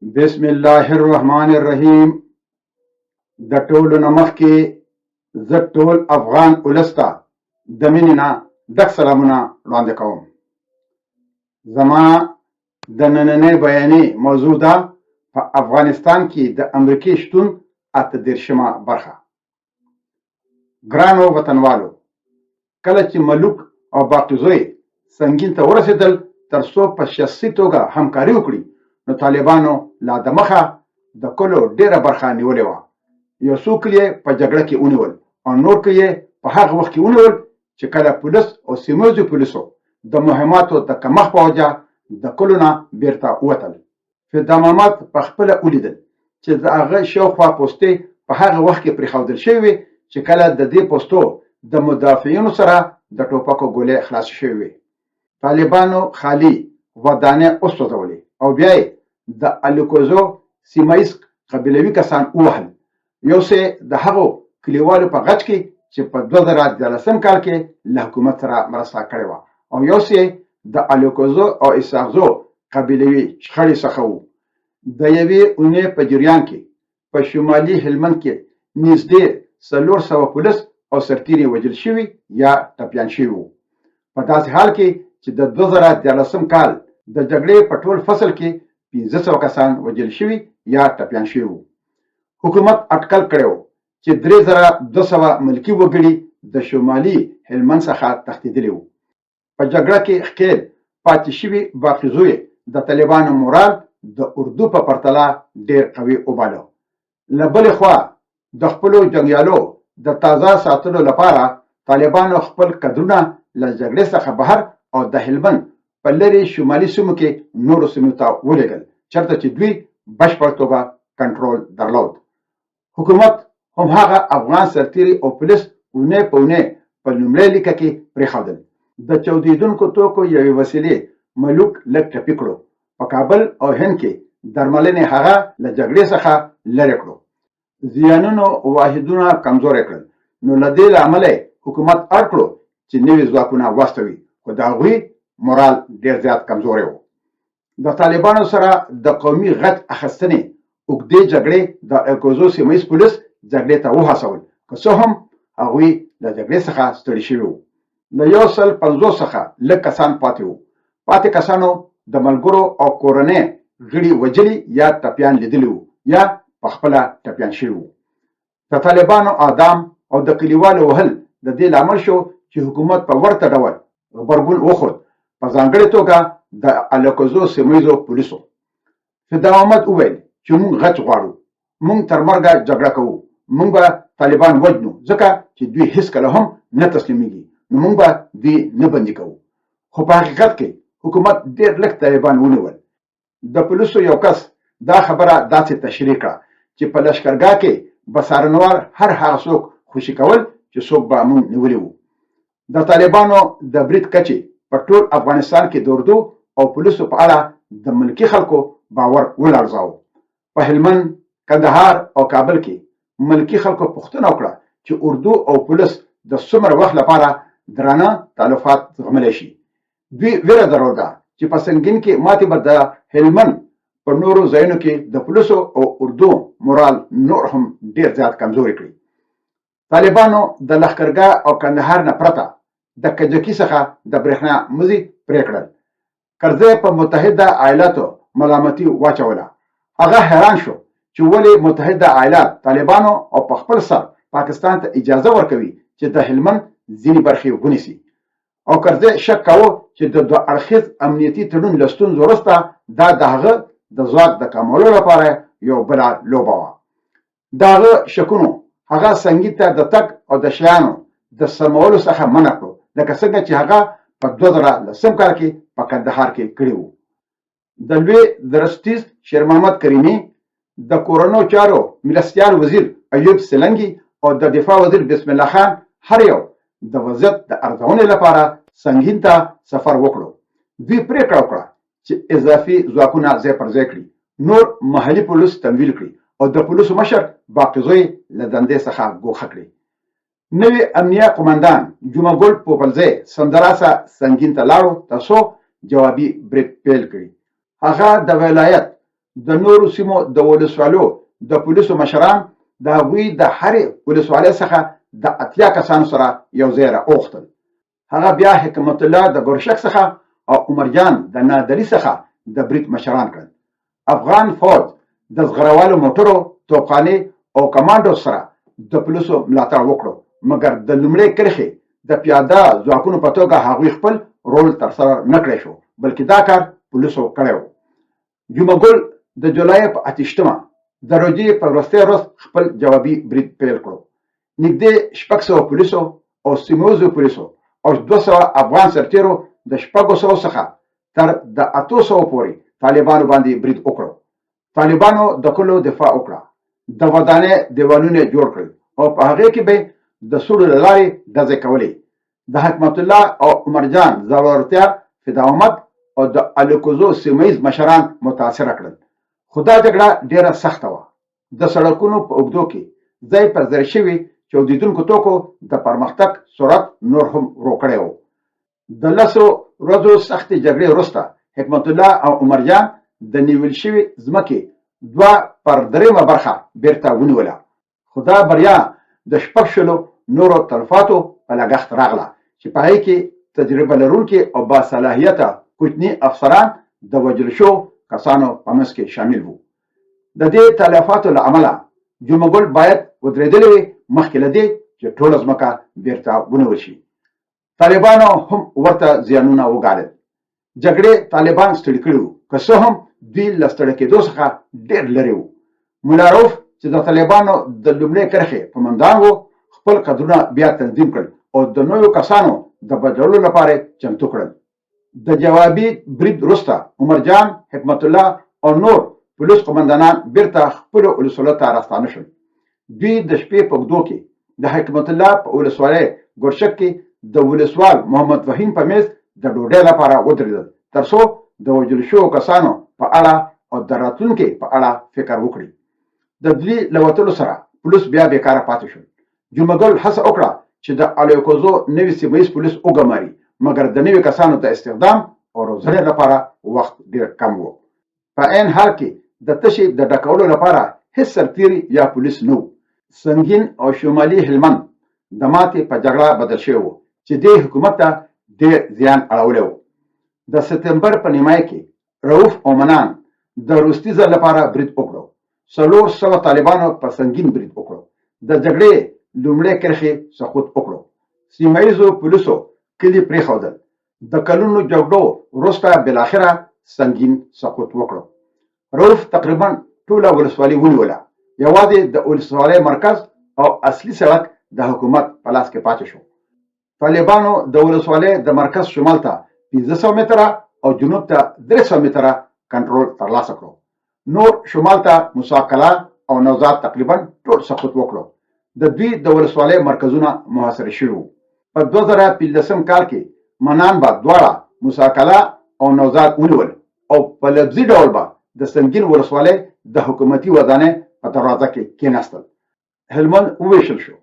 بسم الله الرحمن الرحیم. د ټولو نه مخکې زه ټول افغان ولس ته د مینې نه ډک سلامونه وړاندې کوم. زما د نننۍ بیانیې موضوع ده په افغانستان کې د امریکې شتون 38مه برخه. ګرانو وطنوالو، کله چې ملوک او باقي زوی سنګین ته ورسېدل تر څو په شخصي توګه همکاري وکړي، نو طالبانو لا د مخه د کلو ډیره برخه نیولې وه. یو څو کلي یې په جګړه کې ونیول او نور کلي یې په هغه وخت کې ونیول چې کله پولیس او سیمه ییزو پولیسو د مهماتو د کمښت په وجه د کلو نه بیرته ووتل. فدا محمد په خپله ولیدل چې د هغه شاوخوا پوستې په هغه وخت کې پرېښودل شوې وې چې کله د دې پوستو د مدافعینو سره د ټوپکو ګولې خلاصې شوې وې. طالبانو خالي ودانۍ وسوځولې او بیا یې د الکوزو سیمه ییز قبیلوي کسان ووهل. یو څه د هغو کلیوالو په غچ کې چې په 2013 کال کې له حکومت سره مرسته کړې وه، او یو څه د الکوزو او اسحاقزو قبیلوي شخړې څخه وو. د یوې اونۍ په جریان کې په شمالي هلمند کې نږدې 400 پولیس او سرتیري وژل شوي یا ټپیان شوي وو. په داسې حال کې چې د 2013 کال د جګړې په ټول فصل کې 500 کسان وژل شوي یا ټپیان شوي وو. حکومت اټکل کړی و چې 3200 ملکي وګړي د شمالي هلمند څخه تښتېدلي وو. په جګړه کې ښکېل پاتې شوي باقي زوی د طالبانو مورال د اردو په پرتله ډېر قوي وباله. له بلې خوا د خپلو جنګیالو د تازه ساتلو لپاره طالبانو خپل کدرونه له جګړې څخه بهر او د هلمند په لرې شمالي سیمو کې نورو سیمو ته ولېږل، چېرته چې دوی بشپړ توګه کنټرول درلود. حکومت هم هغه افغان سرتیري او پولیس اونۍ په اونۍ په لومړۍ لیکه کې پرېښودل. د چاودېدونکو توکو یوې وسیلې ملوک لږ ټپي کړو. په کابل او هند کې درملنې هغه له جګړې څخه لرې کړو. زیانونو واحدونه کمزوري کړل. نو له دې له امله حکومت اړ کړو چې نوي ځواکونه واستوي، خو د هغوی مورال ډېر زیات کمزوری و. د طالبانو سره د قومي غچ اخیستنې اوږدې جګړې د الکوزو سیمه ییز پولیس جګړې ته وهڅول، که څه هم هغوی له جګړې څخه ستړي شوي وو. له 150 څخه لږ کسان پاتې وو. پاتې کسانو د ملګرو او کورنۍ غړي وژلي یا ټپیان لیدلي وو یا په خپله ټپیان شوي وو. د طالبانو اعدام او د کلیوالو وهل د دې لامل شو چې حکومت په ورته ډول غبرګون وښود، په ځانګړې توګه د الکوزو سیمه ییزو پولیسو. فدا محمد وویل چې موږ غچ غواړو، موږ تر مرګه جګړه کوو، موږ به طالبان وژنو ځکه چې دوی هیڅکله هم نه تسلیمیږي، نو موږ به دوی نه بندي کوو. خو په حقیقت کې حکومت ډېر لږ طالبان ونیول. د پولیسو یو کس دا خبره داسې تشریح کړه چې په لښکرګاه کې به څارنوال هر هغه څوک خوشي کول چې څوک به موږ نیولي وو. د طالبانو د برید کچې په ټول افغانستان کې د اردو او پولیسو په اړه د ملکي خلکو باور ولړزاوه. په هلمند، کندهار او کابل کې ملکي خلکو پوښتنه وکړه چې اردو او پولیس د څومره وخت لپاره درانه تلفات زغملی شي. دوی ویره درلوده چې په سنګین کې ماتې به د هلمند په نورو ځایونو کې د پولیسو او اردو مورال نور هم ډېر زیات کمزوري کړي. طالبانو د لښکرګاه او کندهار نه پرته د کجکي څخه د برېښنا مزي پرې کړل. کرزی په متحده ایالاتو ملامتي واچوله. هغه حیران شو چې ولې متحده ایالات طالبانو او په خپل سر پاکستان ته اجازه ورکوي چې د هلمند ځینې برخې ونیسي. او کرزی شک کاوه چې د دوه اړخیز امنیتي تړون له ستونزو وروسته دا د هغه د ځواک د کمولو لپاره یو بله لوبه وه. د هغه شکونو هغه سنګین ته د تګ او د شیانو د سمولو څخه منع کړو، لکه څنګه چې هغه په 2010 کال کې په کندهار کې کړي وو. د لوی درستیز شیرمحمد کریمي، د کورونو چارو مرستیال وزیر ایوب سلنګي او د دفاع وزیر بسم الله خان هر یو د وضعیت د ارزونې لپاره سنګین ته سفر وکړو. دوی پریکړه وکړه چې اضافي ځواکونه ځای پر ځای کړي، نور محلي پولیس تمویل کړي او د پولیسو مشر باقي زوی له دندې څخه ګوښه کړي. نوی امنیه قمندان جمعه ګل پوپلزی سمدلاسه سنګین ته لاړو تر څو جوابي برید پیل کړي. هغه د ولایت د نورو سیمو د ولسوالو د پولیسو مشران د هغوی د هرې ولسوالۍ څخه د 80 کسانو سره یو ځای راوغوښتل. هغه بیا حکمت الله د ګورشک څخه او عمرجان د نادري څخه د برید مشران کړل. افغان فوج د زغروالو موټرو، توپخانې او کمانډو سره د پولیسو ملاتړ وکړو، مګر د لومړۍ کرښې د پیاده ځواکونو په توګه هغوی خپل رول ترسره نه کړی شو، بلکې دا کار پولیسو کړی و. جمعه ګل د جولای په 28مه د روژې په وروستۍ ورځ خپل جوابي برید پیل کړو. نږدې 600 پولیسو او سیمه پولیسو او 200 افغان سرتیرو د 600 څخه تر د 800 پورې طالبانو باندې برید وکړو. طالبانو د کلو دفاع وکړه، د ودانۍ دیوالونه جوړ کړل او په هغې کې به د سوړو له لارې ډزې کولې. د حکمت الله او عمرجان زړورتیا، فداومد او د الکوزو سیمه ییز مشران متاثره کړل. خو دا جګړه ډیره سخته وه. د سړکونو په اوږدو کې ځای پر ځای شوي چاودېدونکو توکو د پرمختګ سرعت نور هم ورو کړی و. د 10 ورځو سختې جګړې وروسته حکمت الله او عمرجان د نیول شوي ځمکې 2/3 برخه بیرته ونیوله. خو دا بریا د 6 نورو تلفاتو په لګښت راغله چې په هغې کې تجربه لرونکي او باصلاحیته کوچني افسران د وژل شوو کسانو په منځ کې شامل وو. د دې تلفاتو له امله جمعه ګل باید ودرېدلی وي مخکې له دې چې ټوله ځمکه بیرته ونیول شي. طالبانو هم ورته زیانونه وګالل. جګړې طالبان ستړي کړي وو، که څه هم دوی له ستړي کېدو څخه ډېر لرې وو. ملا رؤف چې د طالبانو د لومړۍ کرښې قومندان و، خپل قدرونه بیا تنظیم کړل او د نویو کسانو د بدلولو لپاره چمتو کړل. د جوابي برید وروسته عمرجان، حکمت الله او نور پولیس قومندانان بیرته خپلو ولسوالۍ ته راستانه شول. دوی د شپې په اوږدو کې د حکمت الله په ولسوالۍ ګورشک کې د ولسوال محمد فهیم په میز د ډوډۍ لپاره ودرېدل، تر څو د وژل شوو کسانو په اړه او د راتلونکي په اړه فکر وکړي. د دوی له وتلو سره پولیس بیا بیکاره پاتې شول. جمعه ګل هڅه وکړه چې د الکوزو نوي سیمه ییز پولیس وګماري، مګر د نوي کسانو د استخدام او روزنې لپاره وخت ډېر کم و. په عین حال کې د تشې د ډکولو لپاره هیڅ سرتیري یا پولیس نه و. سنګین او شمالي هلمند د ماتې په جګړه بدل شوی و چې دې حکومت ته ډېر زیان اړولی و. د سپتمبر په نیمایي کې رؤف او منان د وروستي ځل لپاره برید وکړو. 400 طالبانو په سنګین برید وکړو. د جګړې لومړۍ کرښې سقوط وکړو. سیمه ییزو پولیسو کلي پرېښودل. د کلونو جګړو وروسته بالاخره سنګین سقوط وکړو. رؤف تقریبا ټوله ولسوالي ونیوله. یوازې د ولسوالۍ مرکز او اصلي سړک د حکومت په لاس کې پاتې شو. طالبانو د ولسوالۍ د مرکز شمال ته 500 متره او جنوب ته 300 متره کنټرول ترلاسه کړو. نور شمال ته موسی کلا او نوزاد تقریبا ټول سقوط وکړو. د دوی د ولسوالۍ مرکزونه محاصره شوي وو. په 2015 کال کې منان به دواړه موسی کلا او نوزاد ونیول او په لفظي ډول به د سنګین ولسوالۍ د حکومتي ودانۍ په دروازه کې کېناستل. هلمند وویشل شو.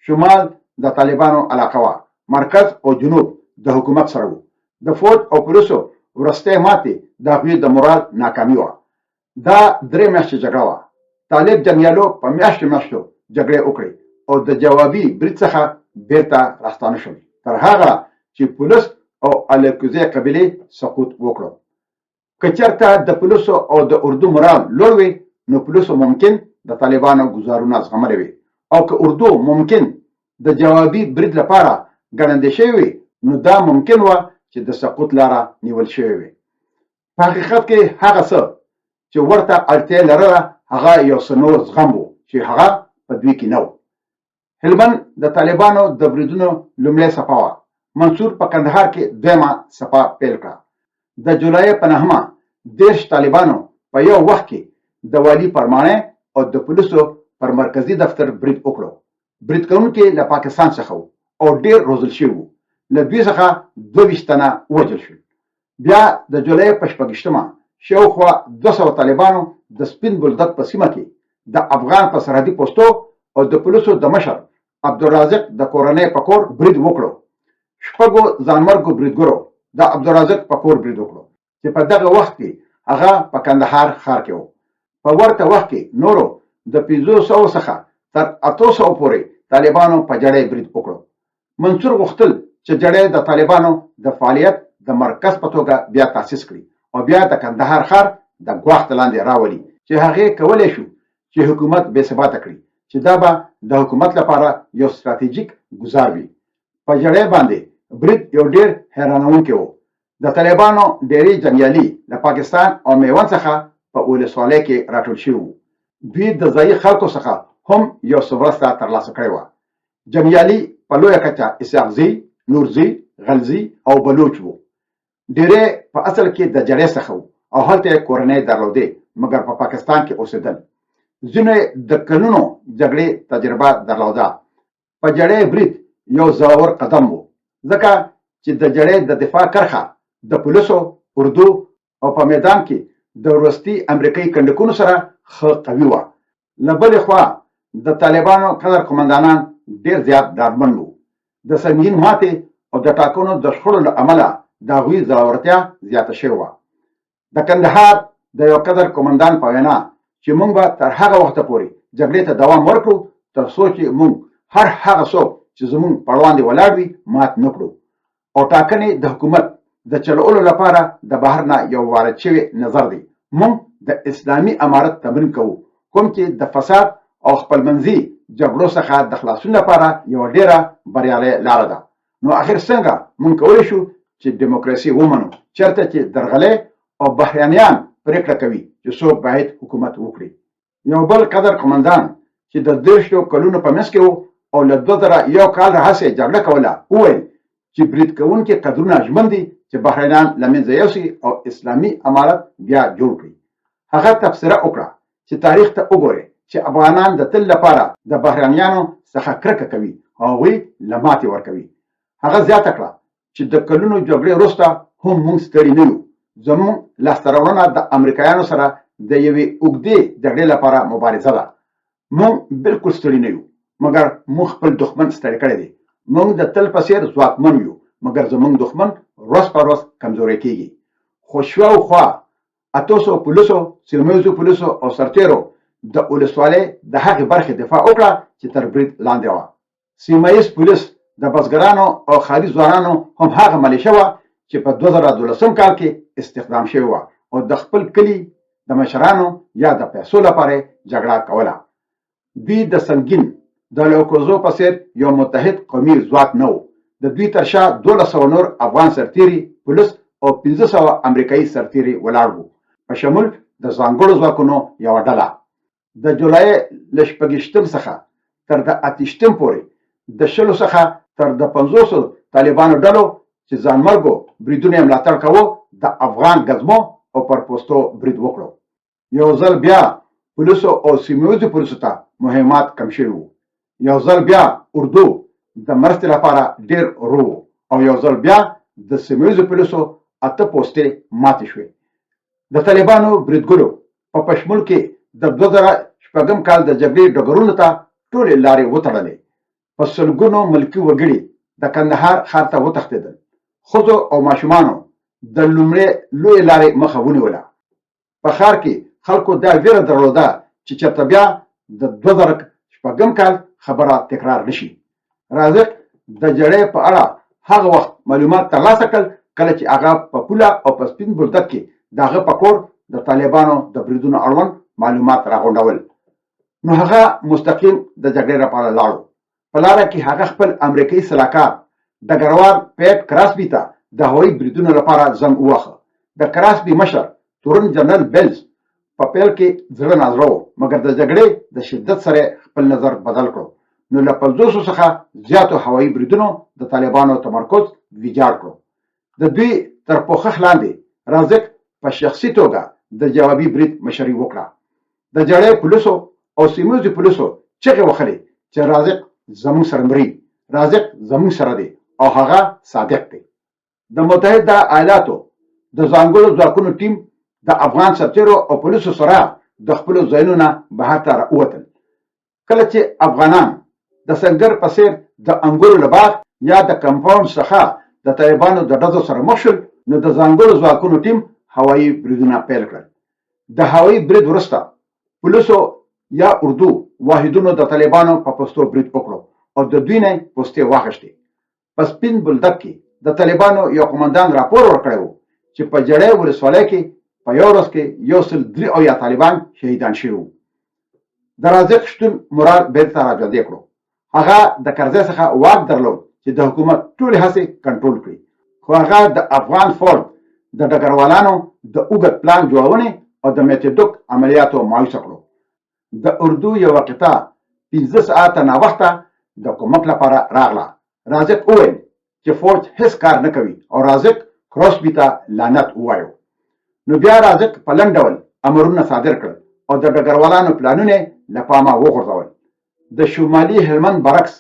شمال د طالبانو علاقه وه، مرکز او جنوب د حکومت سره وو. د فوج او پولیسو وروستۍ ماتې د هغوی د مورال ناکامي وه. دا 3 میاشتې جګړه وه. طالب جنګیالو په میاشتو جګړې وکړې او د جوابي برید څخه بیرته راستانه شول، تر هغه چې پولیس او الکوزي قبیلې سقوط وکړو. که چېرته د پولیسو او د اردو مورال لوړ وي، نو پولیسو ممکن د طالبانو ګزارونه زغملی وي، او که اردو ممکن د جوابي برید لپاره ګڼندې شوی وي، نو دا ممکن وه چې د سقوط لاره نیول شوې وي. په حقیقت کې هغه څه چې ورته اړتیا لرله هغه یو څه نور زغم و چې هغه په دوی کې نه و. هلمند د طالبانو د بریدونو لومړۍ څپه وه. منصور په کندهار کې 2مه څپه پیل کړه. د جولای په 9مه 30 طالبانو په یو وخت کې د والي فرمانه او د پولیسو پر مرکزی دفتر برید وکړو. برید کوونکي له پاکستان څخه وو او ډېر روزل شوي وو. له دوی څخه 22 تنه ووژل شول. بیا د جولای په 26مه شاوخوا 200 طالبانو د سپین بولدک په سیمه کې د افغان په سرحدي پوستو او د پولیسو د مشر عبدالرازق د کورنۍ په کور برید وکړو. 6 ځانمرګو بریدګرو د عبدالرازق په کور برید وکړو چې په دغه وخت کې هغه په کندهار ښار کې و. په ورته وخت کې نورو د 500 څخه تر 800 پورې طالبانو په جړۍ برید وکړ. منصور غوښتل چې جړۍ د طالبانو د فعالیت د مرکز په توګه بیا تاسیس کړي او بیا د کندهار ښار د ګواښ لاندې راولي چې هغه کولای شو چې حکومت بې ثباته کړي چې دا به د حکومت لپاره یو ستراتیژیک ګزار وي. په جړۍ باندې برید یو ډیر حیرانونکی و. د طالبانو ډېری جنګیالي له پاکستان او میوند څخه په ولسوالۍ کې راټول شوي وو. دوی د ځایي خلکو څخه هم یو څه مرسته ترلاسه کړې وه. جنګیالي په لویه کچه اسحاقزي، نورزي، غلزي او بلوچ وو. ډېری په اصل کې د جړۍ څخه وو او هلته یې کورنۍ درلودې مګر په پاکستان کې اوسېدل. ځینو د کلونو جګړې تجربه درلوده. په جړۍ برید یو زړور قدم و ځکه چې د جړۍ د دفاع کرښه د پولیسو، اردو او په میدان کې د وروستي امریکایي کنډکونو سره ښه قوي وه. له بلې خوا د طالبانو قدر قمندانان ډېر زیات ډاډمن وو. د سنګین ماتې او د ټاکنو د شخړو له امله د هغوی زړورتیا زیاته شوې وه. د کندهار د یو قدر قمندان په وینا چې موږ به تر هغه وخته پورې جګړې ته دوام ورکړو تر څو چې موږ هر هغه څوک چې زموږ په وړاندې ولاړ وي مات نه کړو او ټاکنې د حکومت د چلولو لپاره د بهر نه یو وارد شوی نظر دی. موږ د اسلامي امارت تمرین کوو کوم چې د فساد او خپلمنځي جګړو څخه د خلاصون لپاره یو ډیره بریالۍ لاره ده. نو اخر څنګه موږ کولی شو چې دیموکراسي ومنو چېرته چې درغلۍ او بهرانیان پریکړه کوي چې څوک باید حکومت وکړي. یو بل قدر قمندان چې د 30 کلونو په منځ کې و او له 2001 کال راهیسې جګړه کوله وویل چې برید کوونکي قدرونه ژمن دي چې بهرانیان له منځه یوسي او اسلامي امارت بیا جوړ کړي. هغه تبصره وکړه چې تاریخ ته وګورئ چې افغانان د تل لپاره د بهرانیانو څخه کرکه کوي او هغوی له ماتې ورکوي. هغه زیاته کړه چې د کلونو جګړې وروسته هم موږ ستړي نه یو. زموږ لاسته راوړنه د امریکایانو سره د یوې اوږدې جګړې لپاره مبارزه ده. موږ بالکل ستړي نه یو مګر موږ خپل دښمن ستړی کړی دی. موږ د تل په څېر ځواکمن یو مګر زموږ دښمن ورځ په ورځ کمزوری کیږي. خو شاوخوا 800 پولیسو، سیمه ییزو پولیسو او سرتیرو د ولسوالۍ د هغې برخې دفاع وکړه چې تر برید لاندې وه. سیمه ییز پولیس د بزګرانو او ښاري ځوانانو هم هغه ملیشه وه چې په 2012 کال کې استخدام شوې وه او د خپل کلي د مشرانو یا د پیسو لپاره جګړه کوله. دوی د سنګین د لوکوزو په څېر یو متحد قومي ځواک نه و. د دوی تر شا 1200 نور افغان سرتیري، پولیس او 1500 امریکایي سرتیري ولاړ وو په شمول د ځانګړو ځواکونو یوه ډله. د جولای له 26 څخه تر د 28 پورې د 20 څخه تر د 500 طالبانو ډلو چې ځانمرګو بریدونه ملاتړ کوو د افغان ګزمو او پر پوستو برید وکړو. یو ځل بیا پولیسو او سیمه ییزو پولیسو ته مهمات کم شوي وو. یو ځل بیا اردو د مرستې لپاره ډیر ورو او یو ځل بیا د سیمه ییزو پولیسو 8 پوستې ماتې شوې. د طالبانو بریدګرو په پشمول کې د 2006 کال د جګړې ډګرونو ته ټولې لارې وتړلې. په سلګونو ملکي وګړي د کندهار ښار ته وتښتېدل. ښځو او ماشومانو د لومړۍ لویې لارې مخه ونیوله. په ښار کې خلکو دا ویره درلوده چې چېرته بیا د 2006 کال خبره تکرار نشي. رازق د جړۍ په اړه هغه وخت معلومات ترلاسه کړل کله چې هغه په پوله او په سپین بولدک کې د هغه په کور د طالبانو د بریدونو اړوند معلومات راغونډول. نو هغه مستقیم د جګړې لپاره لاړو. په لاره کې هغه خپل امریکایي سلاکار ډګروال پیټ کراسبي ته د هوایي بریدونو لپاره زنګ وواهه. د کراسبي مشر تورن جنرال بیلز په پیل کې زړه نازړه و مګر د جګړې د شدت سره خپل نظر بدل کړو. نو له 500 څخه زیاتو هوایي بریدونو د طالبانو تمرکز ویجاړ کړو. د دوی تر پوښښ لاندې رازق په شخصي توګه د جوابي برید مشري وکړه. د جړۍ پولیسو او سیمه ییزو پولیسو چغې وهلې چې رازق زموږ سره مري، رازق زموږ سره دی او هغه صادق دی. د متحده ایالاتو د ځانګړو ځواکونو ټیم د افغان سرتیرو او پولیسو سره د خپلو ځایونو نه بهر ته راووتل. کله چې افغانان د سنګر په څېر د انګورو له باغ یا د کمپاونډ څخه د طالبانو د ډزو سره مخ شول نو د ځانګړو ځواکونو ټیم هوایي بریدونه پیل کړل. د هوایي برید وروسته پولیسو یا اردو واحدونو د طالبانو په پښتو برید وکړو او د دوی نه پوستې واخیستې. په سپین بولدک کې د طالبانو یو قومندان راپور ورکړی و چې په جړۍ ولسوالۍ کې په یو ورځ کې 183 طالبان شهیدان شوي وو. د رازق شتون مراد بیرته راژوندی کړو. هغه د کرزي څخه واک درلود چې د حکومت ټولې هڅې کنټرول کړي، خو هغه د افغان فورد د ډګروالانو د اوږد پلان جوړونې او د میتودک عملیاتو مایوسه کړو. د اردو یو قطعه 15 ساعته ناوخته د کومک لپاره راغله. رازق وویل چې فوج هیڅ کار نه کوي او رازق کروسبي ته لعنت ووایو. نو بیا رازق په لنډ ډول امرونه صادر کړل او د ډګروالانو پلانونه له پامه وغورځول. د شمالي هلمند برعکس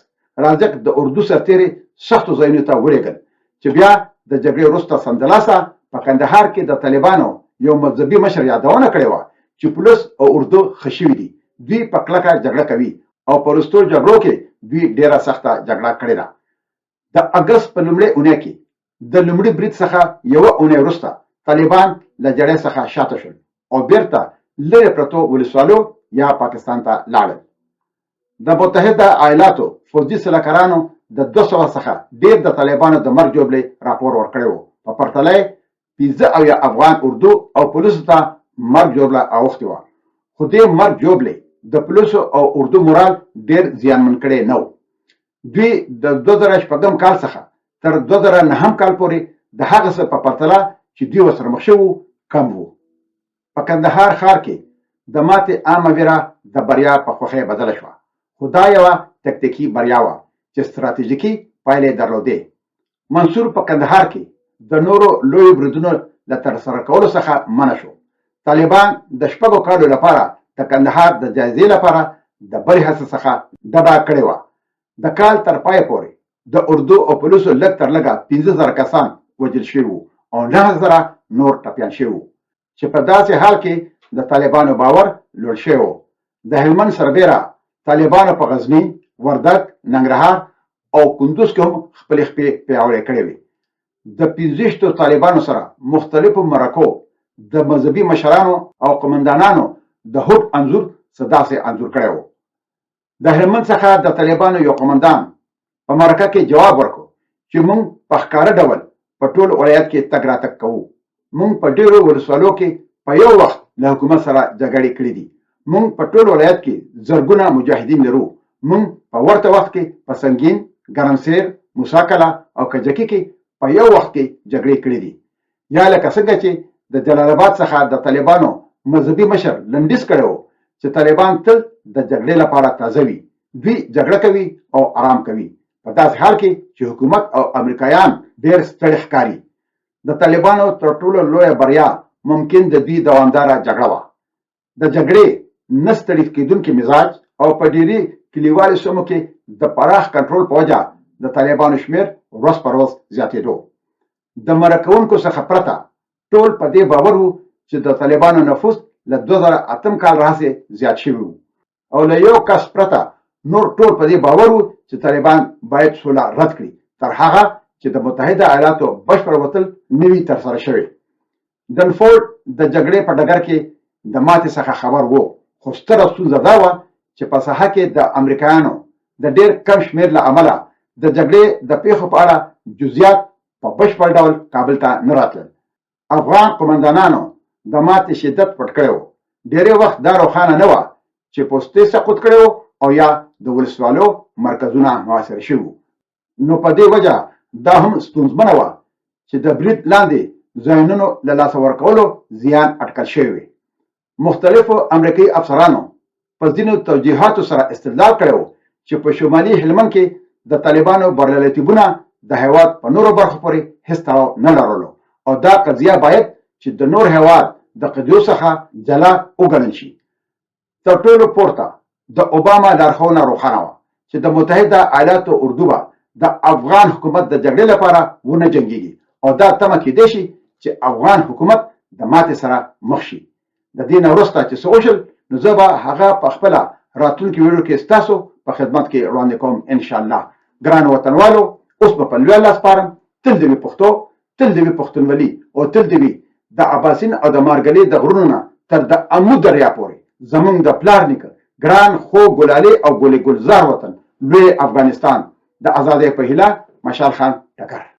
رازق د اردو سرتیري سختو ځایونو ته ولېږل چې بیا د جګړې وروسته سمدلاسه په کندهار کې د طالبانو یو مذهبي مشر یادونه کړې وه چې پولیس او اردو ښه شوي دي، دوی په کلکه جګړه کوي او په وروستو جګړو کې دوی ډیره سخته جګړه کړې ده. د اګست په لومړۍ اونۍ کې د لومړي برید څخه یوه اونۍ وروسته طالبان له جړۍ څخه شاته شول او بیرته لرې پرتو ولسوالو یا پاکستان ته لاړل. د متحده ایالاتو فوجي سلاکارانو د 200 څخه ډیر د طالبانو د مرګ جوړې راپور ورکړی و. په پرتله 15 افغان اردو او پولیسو ته مرګ جوړه اوښتې وه، خو دې مرګ جوړې د پولیسو او اردو مورال ډیر زیانمن کړی نه و. دوی د 2006 کال څخه تر 2009 کال پورې د هغه څه په پرتله چې دوی ورسره مخ شوي کم وو. په کندهار ښار کې د ماتې عامه ویره د بریا په خوښۍ بدله شوه، خو دا یوه تکتیکي بریا وه چې ستراتیژیکي پایلې درلودې. منصور په کندهار کې د نورو لویو بریدونو له ترسره کولو څخه منع شو. طالبان د 6 کالو لپاره د کندهار د جایزې لپاره د بلې هڅې څخه ډډه کړې وه. د کال تر پای پورې د اردو او پولیسو لږ تر لږه 15,000 کسان وژل شوي وو او 9,000 نور ټپیان شوي وو چې په داسې حال کې د طالبانو باور لوړ شوی و. د هلمند سربیره طالبانو په غزني، وردګ، ننګرهار او کندوز کې هم خپلې خپې پیاوړې کړې وې. د 25 طالبانو سره مختلفو مرکو د مذهبي مشرانو او قومندانانو د هوټ انځور څه داسې انځور کړی و. د هلمند څخه د طالبانو یو قومندان په مرکه کې جواب ورکړ چې موږ په ښکاره ډول په ټول ولایت کې تګ راتګ کوو. موږ په ډیرو ولسوالو کې په یو وخت له حکومت سره جګړې کړې دي. موږ په ټول ولایت کې زرګونه مجاهدین لرو. موږ په ورته وخت کې په سنگین، ګرمسیر، موسی-کلا او کجکي کې په یو وخت کې جګړې کړې دي. یا لکه څنګه چې د جلال آباد څخه د طالبانو مذهبي مشر لنډیز کړی و چې طالبان تل د جګړې لپاره تازه وي، دوی جګړه کوي او آرام کوي، په داسې حال کې چې حکومت او امریکایان ډېر ستړي ښکاري. د طالبانو تر ټولو لویه بریا ممکن د دوی دوامداره جګړه وه. د جګړې نه ستړي کېدونکي مزاج او په ډېری کلیوالي سیمو کې د پراخ کنټرول په وجه د طالبانو شمېر ورځ پر ورځ زیاتېدو. د مرکوونکو څخه پرته ټول په دې باور وو چې د طالبانو نفوذ له 2008 کال راهیسې زیات شوی و او له یو کس پرته نور ټول په دې باور وو چې طالبان باید سوله رد کړي تر هغه چې د متحده ایالاتو بشپړ وتل نه وي ترسره شوی. ډنفورد د جګړې په ډګر کې د ماتې څخه خبر وو، خو ستره ستونزه دا وه چې په ساحه کې د امریکایانو د ډېر کم شمېر له امله د جګړې د پیښو په اړه جزئیات په بشپړ ډول کابل ته نه راتلل. افغان قومندانانو د ماتې شدت پټ کړی و. ډېری وخت دا روښانه نه وه چې پوستې سقوط کړی و او یا د ولسوالو مرکزونه محاصره شوي وو. نو په دې وجه دا هم ستونزمنه وه چې د برید لاندې ځایونو له لاسه ورکولو زیان اټکل شوی وي. مختلفو امریکایي افسرانو په ځینو توجیهاتو سره استدلال کړی و چې په شمالي هلمند کې د طالبانو بریالیتوبونه د هېواد په نورو برخو پورې هېڅ تړاو نه لرلو او دا قضیه باید چې د نور هېواد د قضیو څخه جلا وګڼل شي. تر ټولو پورته د اوباما لارښوونه روښانه وه چې د متحده ایالاتو اردو به د افغان حکومت د جګړې لپاره ونه جنګېږي او دا تمه کېدای شي چې افغان حکومت د ماتې سره مخ شي. د دې نه وروسته چې څه وشول نو زه به هغه په خپله راتلونکي ویډیو کې ستاسو په خدمت کې وړاندې کوم انشاءالله. ګرانو وطنوالو، اوس به په لوی لاس سپارم. تل دې وي پښتو، تل دې وي پښتونولي او تل دې وي د اباسین او د مارګلي د غرونو نه تر د امو دریا پورې زمونږ د پلار نیکه ګران خوږ ګلالي او ګلې ګلزار وطن لوی افغانستان د ازادۍ په هیله مشال خان ټکر.